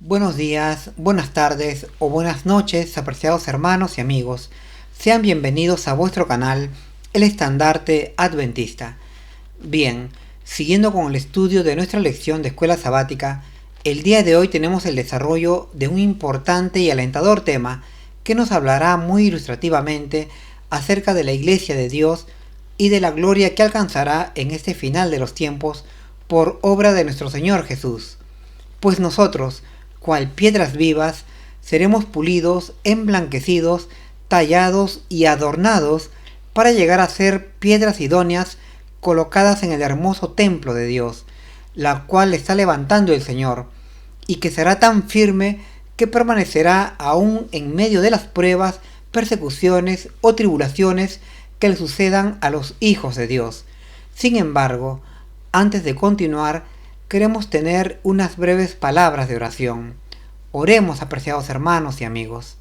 Buenos días, buenas tardes o buenas noches, apreciados hermanos y amigos. Sean bienvenidos a vuestro canal, El Estandarte Adventista. Bien, siguiendo con el estudio de nuestra lección de escuela sabática, el día de hoy tenemos el desarrollo de un importante y alentador tema que nos hablará muy ilustrativamente acerca de la Iglesia de Dios y de la gloria que alcanzará en este final de los tiempos por obra de nuestro Señor Jesús. Pues nosotros, cual piedras vivas, seremos pulidos, emblanquecidos, tallados y adornados para llegar a ser piedras idóneas colocadas en el hermoso templo de Dios, la cual está levantando el Señor, y que será tan firme que permanecerá aún en medio de las pruebas, persecuciones o tribulaciones que le sucedan a los hijos de Dios. Sin embargo, antes de continuar, queremos tener unas breves palabras de oración. Oremos, apreciados hermanos y amigos.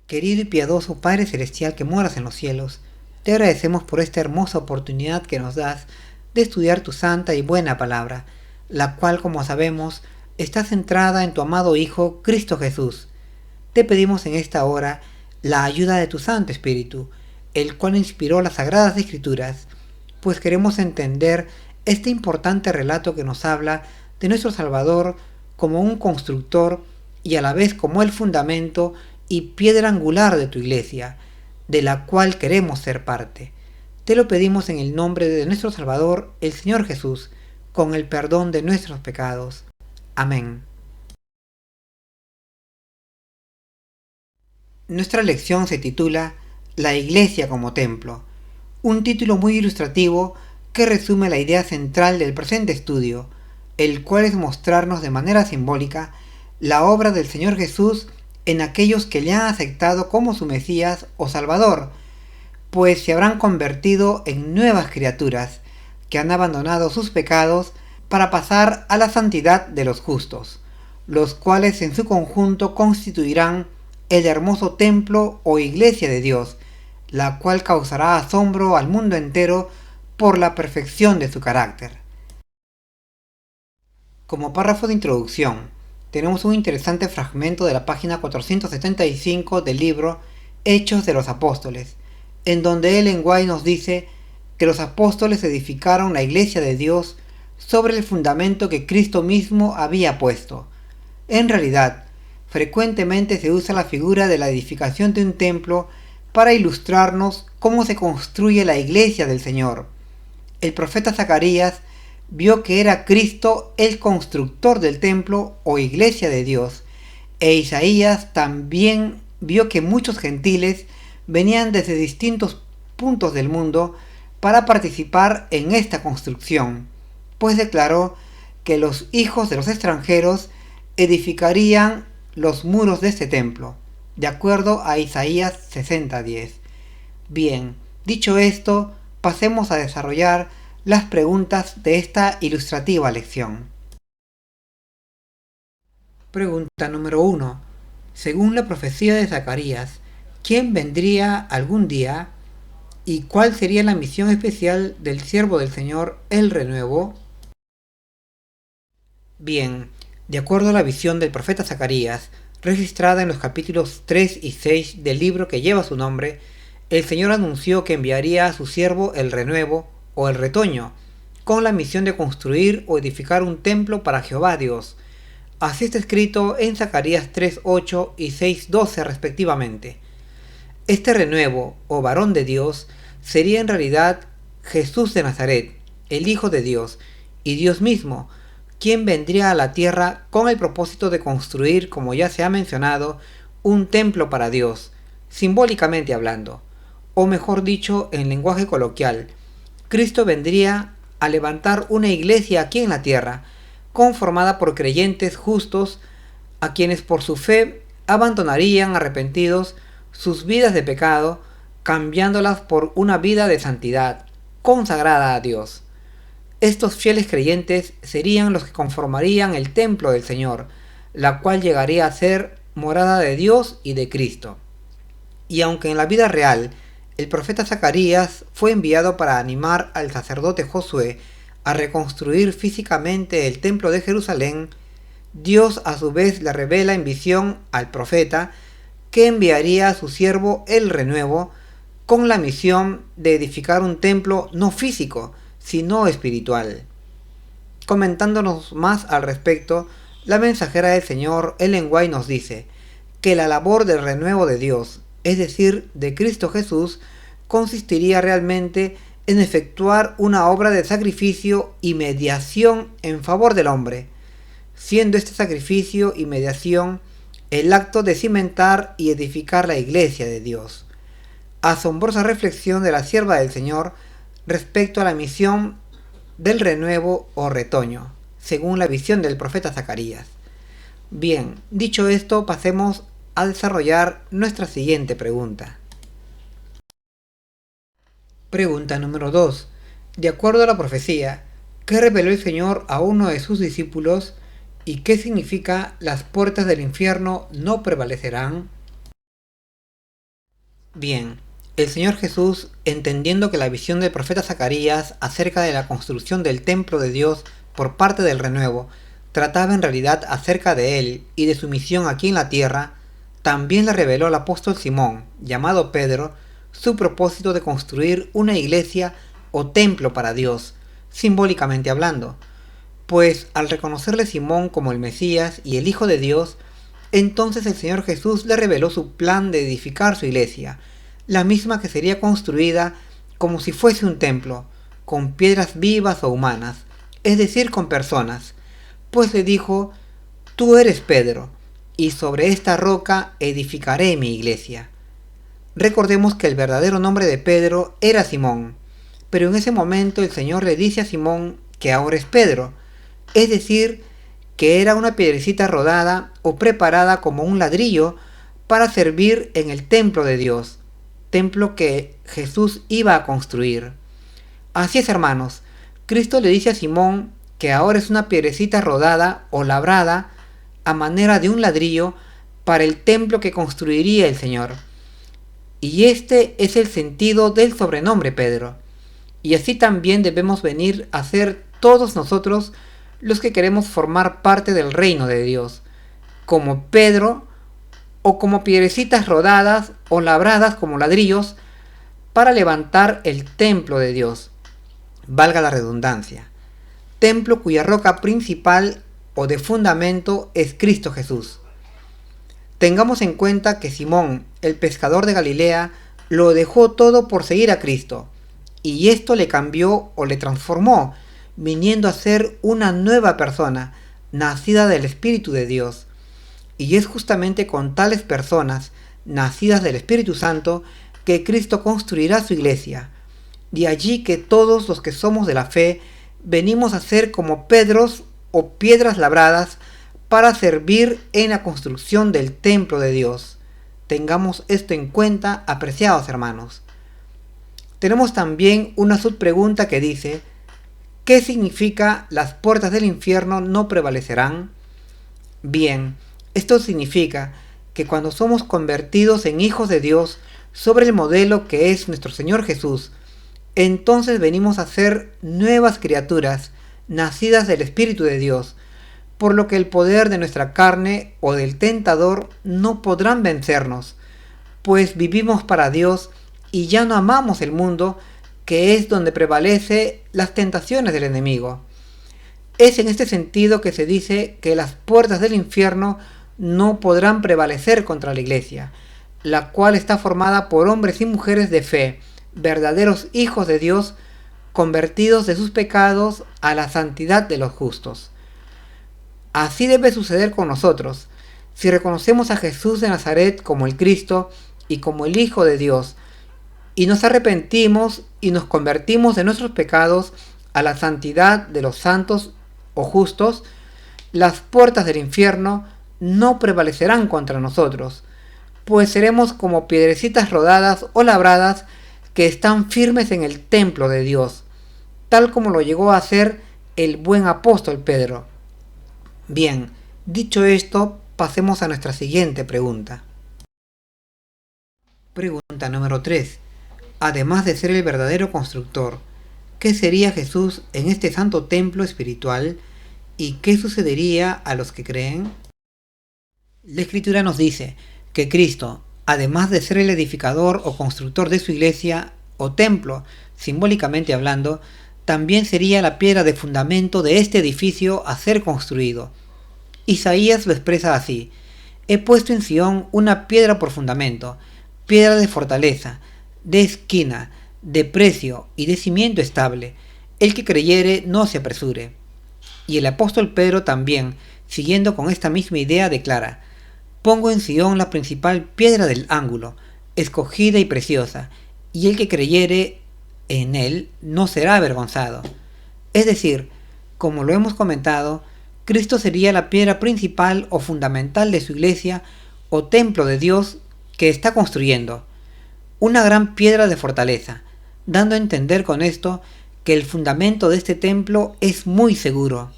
Querido y piadoso Padre Celestial que moras en los cielos, te agradecemos por esta hermosa oportunidad que nos das de estudiar tu santa y buena palabra, la cual, como sabemos, está centrada en tu amado Hijo, Cristo Jesús. Te pedimos en esta hora la ayuda de tu Santo Espíritu, el cual inspiró las Sagradas Escrituras, pues queremos entender este importante relato que nos habla de nuestro Salvador como un constructor y a la vez como el fundamento y piedra angular de tu iglesia, de la cual queremos ser parte. Te lo pedimos en el nombre de nuestro Salvador, el Señor Jesús, con el perdón de nuestros pecados. Amén. Nuestra lección se titula La Iglesia como Templo, un título muy ilustrativo que resume la idea central del presente estudio, el cual es mostrarnos de manera simbólica la obra del Señor Jesús en aquellos que le han aceptado como su Mesías o Salvador, pues se habrán convertido en nuevas criaturas que han abandonado sus pecados para pasar a la santidad de los justos, los cuales en su conjunto constituirán el hermoso templo o iglesia de Dios, la cual causará asombro al mundo entero por la perfección de su carácter. Como párrafo de introducción, tenemos un interesante fragmento de la página 475 del libro Hechos de los Apóstoles, en donde Ellen White nos dice que los apóstoles edificaron la iglesia de Dios sobre el fundamento que Cristo mismo había puesto. En realidad, frecuentemente se usa la figura de la edificación de un templo para ilustrarnos cómo se construye la iglesia del Señor. El profeta Zacarías vio que era Cristo el constructor del templo o iglesia de Dios, e Isaías también vio que muchos gentiles venían desde distintos puntos del mundo para participar en esta construcción, pues declaró que los hijos de los extranjeros edificarían los muros de este templo, de acuerdo a Isaías 60:10. Bien, dicho esto, pasemos a desarrollar las preguntas de esta ilustrativa lección. Pregunta número 1. Según la profecía de Zacarías, ¿quién vendría algún día y cuál sería la misión especial del siervo del Señor, el renuevo? Bien, de acuerdo a la visión del profeta Zacarías, registrada en los capítulos 3 y 6 del libro que lleva su nombre, el Señor anunció que enviaría a su siervo el renuevo o el retoño, con la misión de construir o edificar un templo para Jehová Dios. Así está escrito en Zacarías 3:8 y 6:12 respectivamente. Este renuevo o varón de Dios sería en realidad Jesús de Nazaret, el Hijo de Dios y Dios mismo, quien vendría a la tierra con el propósito de construir, como ya se ha mencionado, un templo para Dios, simbólicamente hablando, o mejor dicho, en lenguaje coloquial, Cristo vendría a levantar una iglesia aquí en la tierra, conformada por creyentes justos, a quienes por su fe abandonarían arrepentidos sus vidas de pecado, cambiándolas por una vida de santidad, consagrada a Dios. Estos fieles creyentes serían los que conformarían el templo del Señor, la cual llegaría a ser morada de Dios y de Cristo. Y aunque en la vida real el profeta Zacarías fue enviado para animar al sacerdote Josué a reconstruir físicamente el templo de Jerusalén, Dios a su vez le revela en visión al profeta que enviaría a su siervo el renuevo con la misión de edificar un templo no físico, sino espiritual. Comentándonos más al respecto, la mensajera del Señor, Ellen White, nos dice que la labor del renuevo de Dios, es decir, de Cristo Jesús, consistiría realmente en efectuar una obra de sacrificio y mediación en favor del hombre, siendo este sacrificio y mediación el acto de cimentar y edificar la iglesia de Dios. Asombrosa reflexión de la sierva del Señor respecto a la misión del renuevo o retoño, según la visión del profeta Zacarías. Bien, dicho esto, pasemos a desarrollar nuestra siguiente pregunta. Pregunta número 2. De acuerdo a la profecía, ¿qué reveló el Señor a uno de sus discípulos y qué significa las puertas del infierno no prevalecerán? Bien, el Señor Jesús, entendiendo que la visión del profeta Zacarías acerca de la construcción del templo de Dios por parte del renuevo trataba en realidad acerca de él y de su misión aquí en la tierra, también le reveló al apóstol Simón, llamado Pedro, su propósito de construir una iglesia o templo para Dios, simbólicamente hablando, pues al reconocerle Simón como el Mesías y el Hijo de Dios, entonces el Señor Jesús le reveló su plan de edificar su iglesia, la misma que sería construida como si fuese un templo, con piedras vivas o humanas, es decir, con personas, pues le dijo: tú eres Pedro, y sobre esta roca edificaré mi iglesia. Recordemos que el verdadero nombre de Pedro era Simón, pero en ese momento el Señor le dice a Simón que ahora es Pedro, es decir, que era una piedrecita rodada o preparada como un ladrillo para servir en el templo de Dios, templo que Jesús iba a construir. Así es, hermanos, Cristo le dice a Simón que ahora es una piedrecita rodada o labrada a manera de un ladrillo para el templo que construiría el Señor. Y este es el sentido del sobrenombre Pedro. Y así también debemos venir a ser todos nosotros los que queremos formar parte del reino de Dios, como Pedro o como piedrecitas rodadas o labradas como ladrillos para levantar el templo de Dios, valga la redundancia, templo cuya roca principal o de fundamento es Cristo Jesús. Tengamos en cuenta que Simón, el pescador de Galilea, lo dejó todo por seguir a Cristo, y esto le cambió o le transformó, viniendo a ser una nueva persona, nacida del Espíritu de Dios. Y es justamente con tales personas, nacidas del Espíritu Santo, que Cristo construirá su iglesia. De allí que todos los que somos de la fe, venimos a ser como Pedros o piedras labradas para servir en la construcción del templo de Dios. Tengamos esto en cuenta, apreciados hermanos. Tenemos también una subpregunta que dice: ¿qué significa las puertas del infierno no prevalecerán? Bien, esto significa que cuando somos convertidos en hijos de Dios sobre el modelo que es nuestro Señor Jesús, entonces venimos a ser nuevas criaturas, nacidas del Espíritu de Dios, por lo que el poder de nuestra carne o del tentador no podrán vencernos, pues vivimos para Dios y ya no amamos el mundo, que es donde prevalece las tentaciones del enemigo. Es en este sentido que se dice que las puertas del infierno no podrán prevalecer contra la iglesia, la cual está formada por hombres y mujeres de fe, verdaderos hijos de Dios, convertidos de sus pecados a la santidad de los justos. Así debe suceder con nosotros. Si reconocemos a Jesús de Nazaret como el Cristo y como el Hijo de Dios, y nos arrepentimos y nos convertimos de nuestros pecados a la santidad de los santos o justos, las puertas del infierno no prevalecerán contra nosotros, pues seremos como piedrecitas rodadas o labradas que están firmes en el templo de Dios, tal como lo llegó a hacer el buen apóstol Pedro. Bien, dicho esto, pasemos a nuestra siguiente pregunta. Pregunta número 3. Además de ser el verdadero constructor, ¿qué sería Jesús en este santo templo espiritual ¿Y qué sucedería a los que creen? La Escritura nos dice que Cristo, además de ser el edificador o constructor de su iglesia o templo, simbólicamente hablando, también sería la piedra de fundamento de este edificio a ser construido. Isaías lo expresa así: he puesto en Sión una piedra por fundamento, piedra de fortaleza, de esquina, de precio y de cimiento estable. El que creyere no se apresure. Y el apóstol Pedro también, siguiendo con esta misma idea, declara: pongo en Sión la principal piedra del ángulo, escogida y preciosa, y el que creyere en él no será avergonzado. Es decir, como lo hemos comentado, Cristo sería la piedra principal o fundamental de su iglesia o templo de Dios que está construyendo, una gran piedra de fortaleza, dando a entender con esto que el fundamento de este templo es muy seguro.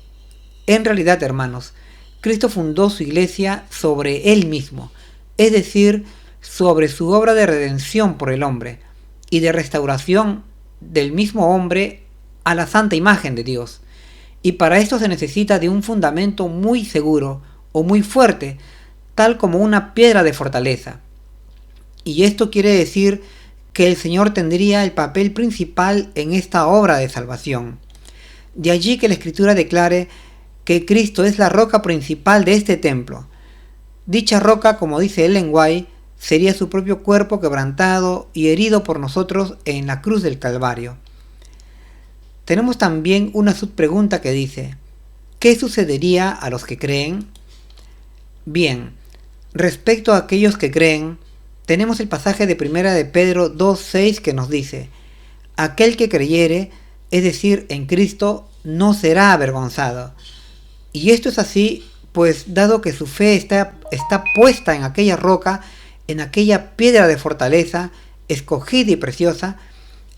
En realidad, hermanos, Cristo fundó su iglesia sobre Él mismo, es decir, sobre su obra de redención por el hombre y de restauración del mismo hombre a la santa imagen de Dios. Y para esto se necesita de un fundamento muy seguro o muy fuerte, tal como una piedra de fortaleza. Y esto quiere decir que el Señor tendría el papel principal en esta obra de salvación. De allí que la Escritura declare que Cristo es la roca principal de este templo. Dicha roca, como dice Ellen White, sería su propio cuerpo quebrantado y herido por nosotros en la cruz del Calvario. Tenemos también una subpregunta que dice: ¿qué sucedería a los que creen? Bien, respecto a aquellos que creen, tenemos el pasaje de 1 de Pedro 2:6 que nos dice: aquel que creyere, es decir, en Cristo, no será avergonzado. Y esto es así, pues dado que su fe está puesta en aquella roca, en aquella piedra de fortaleza, escogida y preciosa,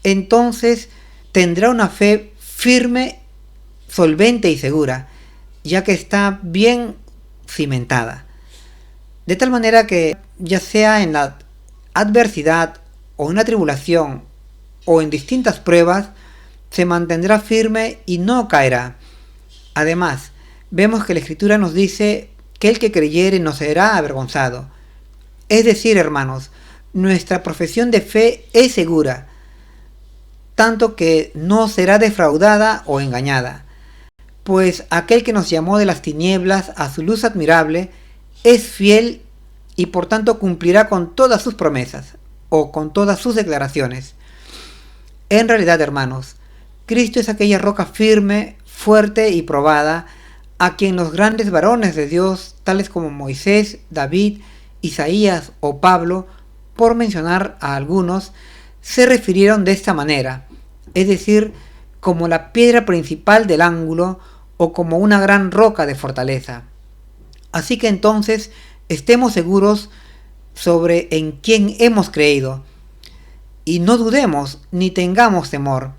entonces tendrá una fe firme, solvente y segura, ya que está bien cimentada. De tal manera que, ya sea en la adversidad o en la tribulación o en distintas pruebas, se mantendrá firme y no caerá. Además, vemos que la Escritura nos dice que el que creyere no será avergonzado. Es decir, hermanos, nuestra profesión de fe es segura, tanto que no será defraudada o engañada, pues aquel que nos llamó de las tinieblas a su luz admirable es fiel y por tanto cumplirá con todas sus promesas o con todas sus declaraciones. En realidad, hermanos, Cristo es aquella roca firme, fuerte y probada, a quien los grandes varones de Dios, tales como Moisés, David, Isaías o Pablo, por mencionar a algunos, se refirieron de esta manera, es decir, como la piedra principal del ángulo o como una gran roca de fortaleza. Así que entonces estemos seguros sobre en quién hemos creído, y no dudemos ni tengamos temor,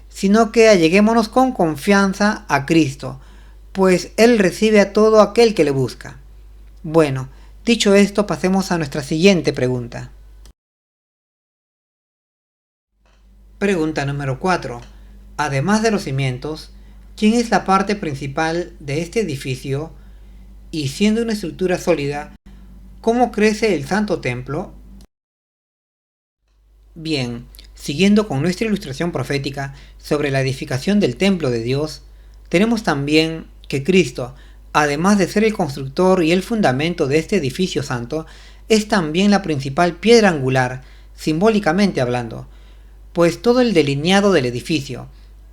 sino que alleguémonos con confianza a Cristo, pues Él recibe a todo aquel que le busca. Bueno, dicho esto, pasemos a nuestra siguiente pregunta. Pregunta número 4. Además de los cimientos, ¿quién es la parte principal de este edificio? Y siendo una estructura sólida, ¿cómo crece el Santo Templo? Bien, siguiendo con nuestra ilustración profética sobre la edificación del templo de Dios, tenemos también que Cristo, además de ser el constructor y el fundamento de este edificio santo, es también la principal piedra angular, simbólicamente hablando, pues todo el delineado del edificio,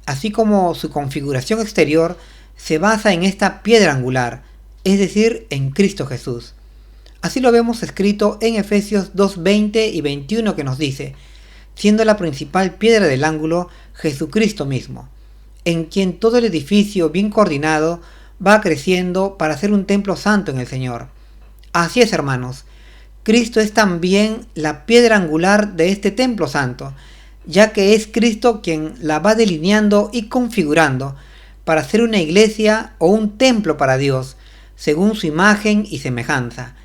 así como su configuración exterior, se basa en esta piedra angular, es decir, en Cristo Jesús. Así lo vemos escrito en Efesios 2:20 y 21 que nos dice: siendo la principal piedra del ángulo Jesucristo mismo, en quien todo el edificio bien coordinado va creciendo para ser un templo santo en el Señor. Así es, hermanos, Cristo es también la piedra angular de este templo santo, ya que es Cristo quien la va delineando y configurando para ser una iglesia o un templo para Dios, según su imagen y semejanza,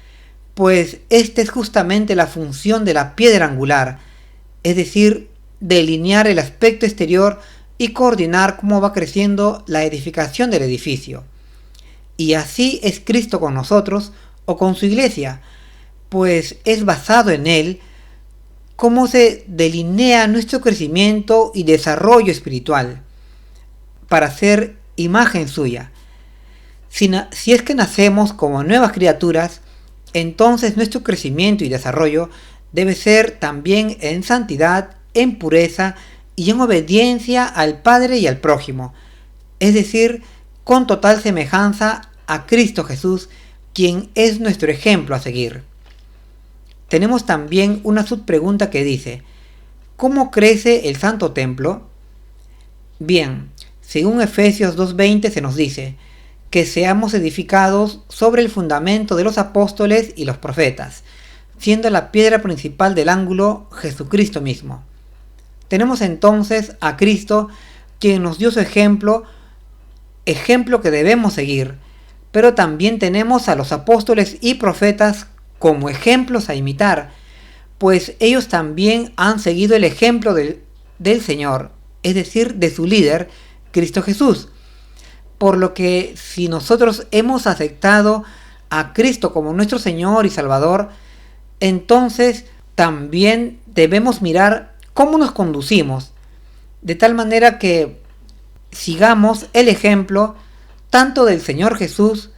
pues esta es justamente la función de la piedra angular, es decir, delinear el aspecto exterior y coordinar cómo va creciendo la edificación del edificio. Y así es Cristo con nosotros o con su iglesia, pues es basado en Él cómo se delinea nuestro crecimiento y desarrollo espiritual para ser imagen suya. Si es que nacemos como nuevas criaturas, entonces nuestro crecimiento y desarrollo debe ser también en santidad, en pureza y en obediencia al Padre y al prójimo, es decir, con total semejanza a Cristo Jesús, quien es nuestro ejemplo a seguir. Tenemos también una subpregunta que dice: ¿cómo crece el Santo Templo? Bien, según Efesios 2:20 se nos dice que seamos edificados sobre el fundamento de los apóstoles y los profetas, siendo la piedra principal del ángulo Jesucristo mismo. Tenemos entonces a Cristo, quien nos dio su ejemplo que debemos seguir, pero también tenemos a los apóstoles y profetas como ejemplos a imitar, pues ellos también han seguido el ejemplo del Señor, es decir, de su líder, Cristo Jesús. Por lo que si nosotros hemos aceptado a Cristo como nuestro Señor y Salvador, entonces también debemos mirar cómo nos conducimos, de tal manera que sigamos el ejemplo tanto del Señor Jesús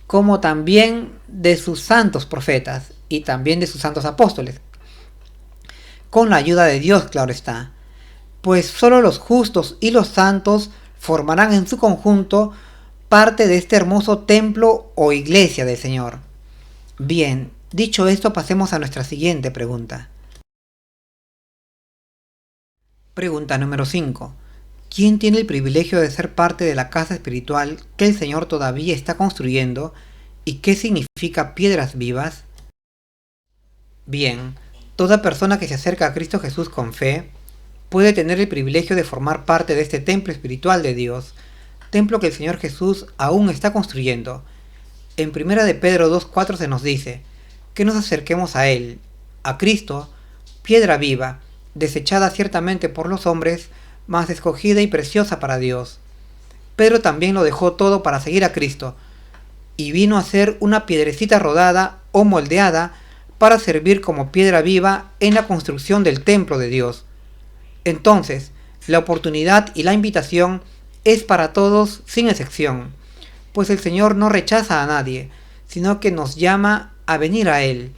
como también de sus santos profetas y también de sus santos apóstoles. Con la ayuda de Dios, claro está, pues solo los justos y los santos formarán en su conjunto parte de este hermoso templo o iglesia del Señor. Bien, dicho esto, pasemos a nuestra siguiente pregunta. Pregunta número 5. ¿Quién tiene el privilegio de ser parte de la casa espiritual que el Señor todavía está construyendo y qué significa piedras vivas? Bien, toda persona que se acerca a Cristo Jesús con fe puede tener el privilegio de formar parte de este templo espiritual de Dios, templo que el Señor Jesús aún está construyendo. En 1 de Pedro 2:4 se nos dice que nos acerquemos a Él, a Cristo, piedra viva, desechada ciertamente por los hombres, mas escogida y preciosa para Dios. Pedro también lo dejó todo para seguir a Cristo, y vino a ser una piedrecita rodada o moldeada para servir como piedra viva en la construcción del templo de Dios. Entonces, la oportunidad y la invitación es para todos sin excepción, pues el Señor no rechaza a nadie, sino que nos llama a venir a Él,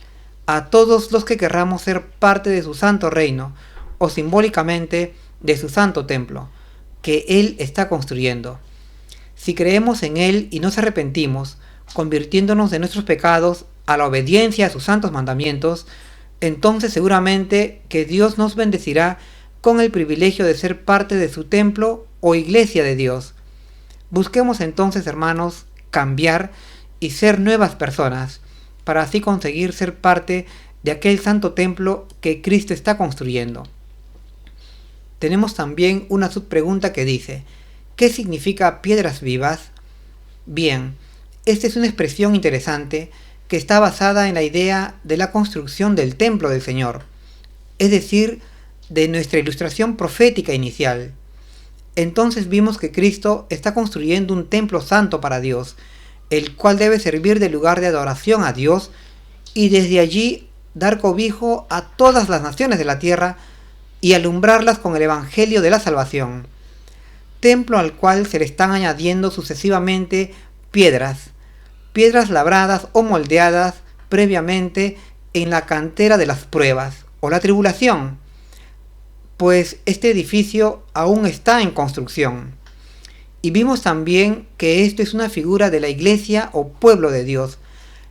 a todos los que querramos ser parte de su santo reino, o simbólicamente de su santo templo, que Él está construyendo. Si creemos en Él y nos arrepentimos, convirtiéndonos de nuestros pecados a la obediencia a sus santos mandamientos, entonces seguramente que Dios nos bendecirá con el privilegio de ser parte de su templo o iglesia de Dios. Busquemos entonces, hermanos, cambiar y ser nuevas personas, para así conseguir ser parte de aquel santo templo que Cristo está construyendo. Tenemos también una subpregunta que dice: ¿qué significa piedras vivas? Bien, esta es una expresión interesante que está basada en la idea de la construcción del templo del Señor, es decir, de nuestra ilustración profética inicial. Entonces vimos que Cristo está construyendo un templo santo para Dios, el cual debe servir de lugar de adoración a Dios y desde allí dar cobijo a todas las naciones de la tierra y alumbrarlas con el Evangelio de la salvación. Templo al cual se le están añadiendo sucesivamente piedras labradas o moldeadas previamente en la cantera de las pruebas o la tribulación, pues este edificio aún está en construcción. Y vimos también que esto es una figura de la iglesia o pueblo de Dios,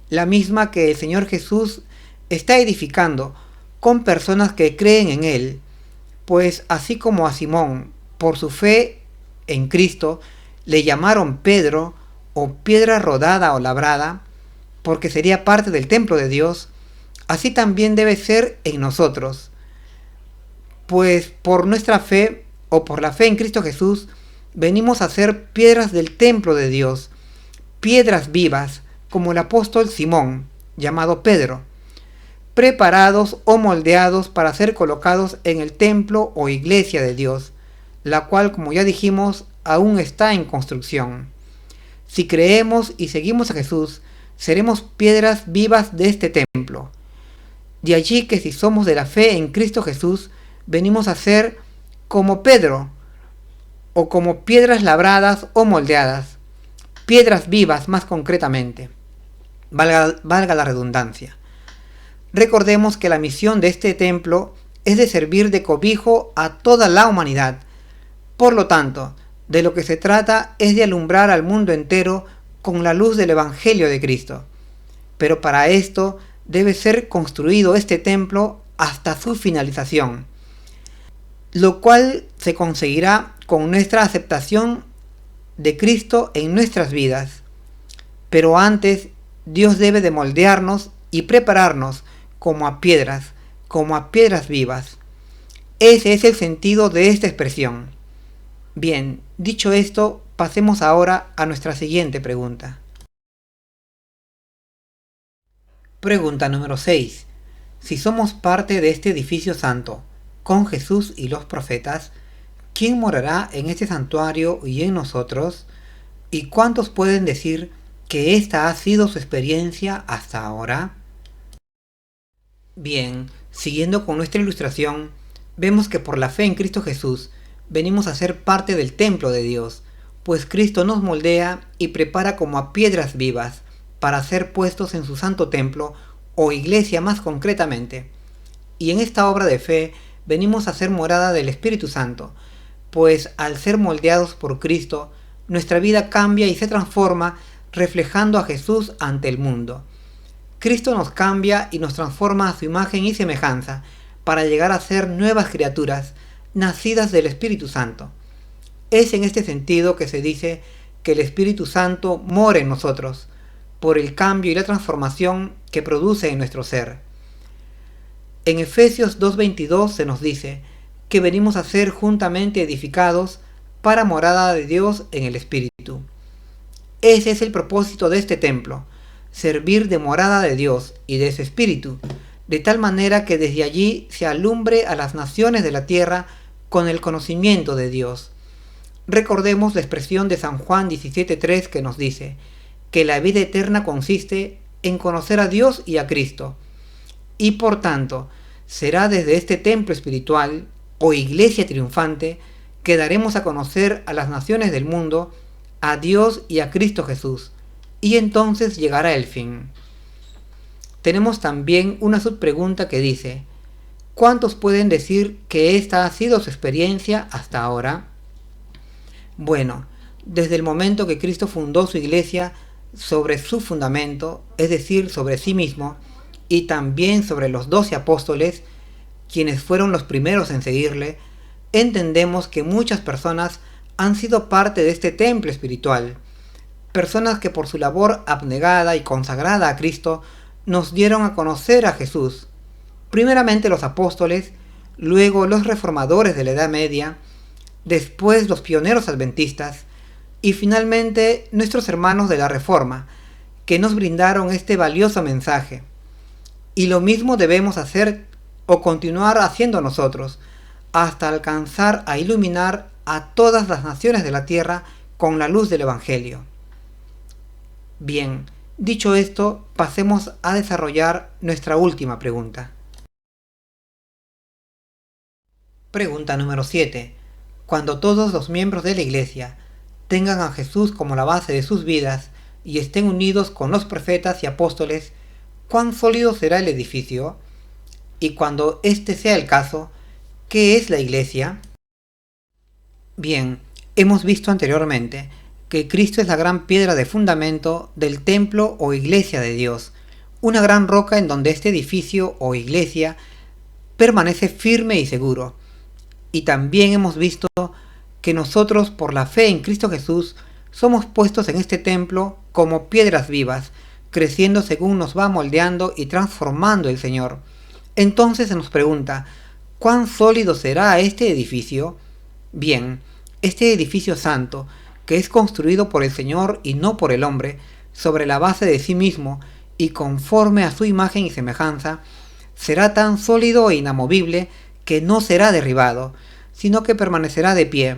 la misma que el Señor Jesús está edificando con personas que creen en Él, pues así como a Simón, por su fe en Cristo, le llamaron Pedro o piedra rodada o labrada, porque sería parte del templo de Dios, así también debe ser en nosotros, pues por nuestra fe o por la fe en Cristo Jesús venimos a ser piedras del templo de Dios, piedras vivas, como el apóstol Simón, llamado Pedro, preparados o moldeados para ser colocados en el templo o iglesia de Dios, la cual, como ya dijimos, aún está en construcción. Si creemos y seguimos a Jesús, seremos piedras vivas de este templo. De allí que si somos de la fe en Cristo Jesús, venimos a ser como Pedro, o como piedras labradas o moldeadas, piedras vivas más concretamente, valga la redundancia. Recordemos que la misión de este templo es de servir de cobijo a toda la humanidad. Por lo tanto, de lo que se trata es de alumbrar al mundo entero con la luz del Evangelio de Cristo. Pero para esto debe ser construido este templo hasta su finalización, lo cual se conseguirá con nuestra aceptación de Cristo en nuestras vidas. Pero antes, Dios debe de moldearnos y prepararnos como a piedras vivas. Ese es el sentido de esta expresión. Bien, dicho esto, pasemos ahora a nuestra siguiente pregunta. Pregunta número 6. Si somos parte de este edificio santo, con Jesús y los profetas, ¿quién morará en este santuario y en nosotros? ¿Y cuántos pueden decir que esta ha sido su experiencia hasta ahora? Bien, siguiendo con nuestra ilustración, vemos que por la fe en Cristo Jesús venimos a ser parte del templo de Dios, pues Cristo nos moldea y prepara como a piedras vivas para ser puestos en su santo templo o iglesia más concretamente. Y en esta obra de fe venimos a ser morada del Espíritu Santo, pues al ser moldeados por Cristo, nuestra vida cambia y se transforma reflejando a Jesús ante el mundo. Cristo nos cambia y nos transforma a su imagen y semejanza para llegar a ser nuevas criaturas, nacidas del Espíritu Santo. Es en este sentido que se dice que el Espíritu Santo mora en nosotros, por el cambio y la transformación que produce en nuestro ser. En Efesios 2:22 se nos dice que venimos a ser juntamente edificados para morada de Dios en el Espíritu. Ese es el propósito de este templo, servir de morada de Dios y de su Espíritu, de tal manera que desde allí se alumbre a las naciones de la tierra con el conocimiento de Dios. Recordemos la expresión de San Juan 17:3 que nos dice que la vida eterna consiste en conocer a Dios y a Cristo, y por tanto será desde este templo espiritual o iglesia triunfante que daremos a conocer a las naciones del mundo a Dios y a Cristo Jesús, y entonces llegará el fin. Tenemos también una subpregunta que dice: ¿cuántos pueden decir que esta ha sido su experiencia hasta ahora? Bueno, desde el momento que Cristo fundó su iglesia sobre su fundamento, es decir, sobre sí mismo, y también sobre los 12 apóstoles, quienes fueron los primeros en seguirle, entendemos que muchas personas han sido parte de este templo espiritual, personas que por su labor abnegada y consagrada a Cristo nos dieron a conocer a Jesús. Primeramente los apóstoles, luego los reformadores de la Edad Media, después los pioneros adventistas y finalmente nuestros hermanos de la Reforma, que nos brindaron este valioso mensaje. Y lo mismo debemos hacer o continuar haciendo nosotros, hasta alcanzar a iluminar a todas las naciones de la tierra con la luz del Evangelio. Bien, dicho esto, pasemos a desarrollar nuestra última pregunta. Pregunta número 7. Cuando todos los miembros de la Iglesia tengan a Jesús como la base de sus vidas y estén unidos con los profetas y apóstoles, ¿cuán sólido será el edificio? Y cuando este sea el caso, ¿qué es la Iglesia? Bien, hemos visto anteriormente que Cristo es la gran piedra de fundamento del templo o iglesia de Dios, una gran roca en donde este edificio o iglesia permanece firme y seguro. Y también hemos visto que nosotros, por la fe en Cristo Jesús, somos puestos en este templo como piedras vivas, creciendo según nos va moldeando y transformando el Señor. Entonces se nos pregunta, ¿cuán sólido será este edificio? Bien, este edificio santo, que es construido por el Señor y no por el hombre, sobre la base de sí mismo y conforme a su imagen y semejanza, será tan sólido e inamovible que no será derribado, sino que permanecerá de pie,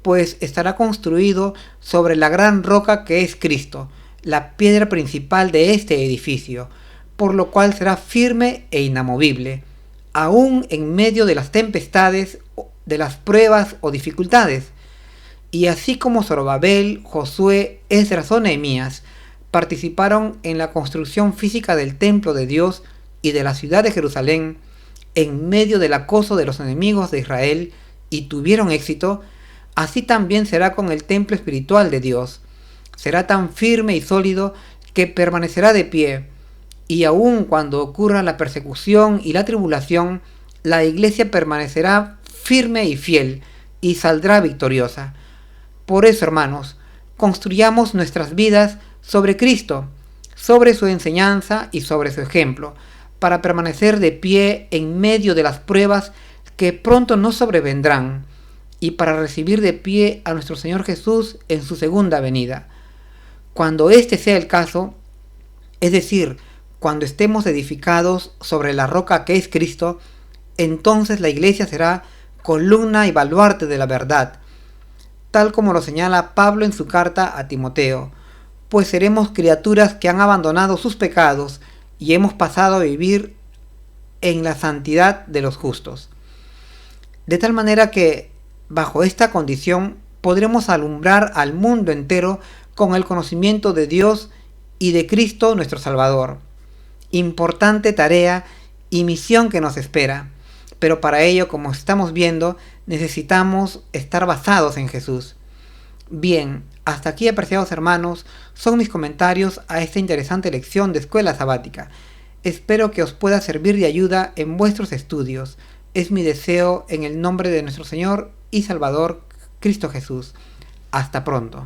pues estará construido sobre la gran roca que es Cristo, la piedra principal de este edificio, por lo cual será firme e inamovible, aún en medio de las tempestades, de las pruebas o dificultades. Y así como Zorobabel, Josué, Esdras o Nehemías participaron en la construcción física del templo de Dios y de la ciudad de Jerusalén, en medio del acoso de los enemigos de Israel, y tuvieron éxito, así también será con el templo espiritual de Dios. Será tan firme y sólido que permanecerá de pie, y aun cuando ocurra la persecución y la tribulación, la iglesia permanecerá firme y fiel, y saldrá victoriosa. Por eso, hermanos, construyamos nuestras vidas sobre Cristo, sobre su enseñanza y sobre su ejemplo, para permanecer de pie en medio de las pruebas que pronto nos sobrevendrán, y para recibir de pie a nuestro Señor Jesús en su segunda venida. Cuando este sea el caso, es decir, cuando estemos edificados sobre la roca que es Cristo, entonces la iglesia será columna y baluarte de la verdad, tal como lo señala Pablo en su carta a Timoteo, pues seremos criaturas que han abandonado sus pecados y hemos pasado a vivir en la santidad de los justos. De tal manera que, bajo esta condición, podremos alumbrar al mundo entero con el conocimiento de Dios y de Cristo nuestro Salvador. Importante tarea y misión que nos espera, pero para ello, como estamos viendo, necesitamos estar basados en Jesús. Bien, hasta aquí, apreciados hermanos, son mis comentarios a esta interesante lección de escuela sabática. Espero que os pueda servir de ayuda en vuestros estudios. Es mi deseo en el nombre de nuestro Señor y Salvador Cristo Jesús. Hasta pronto.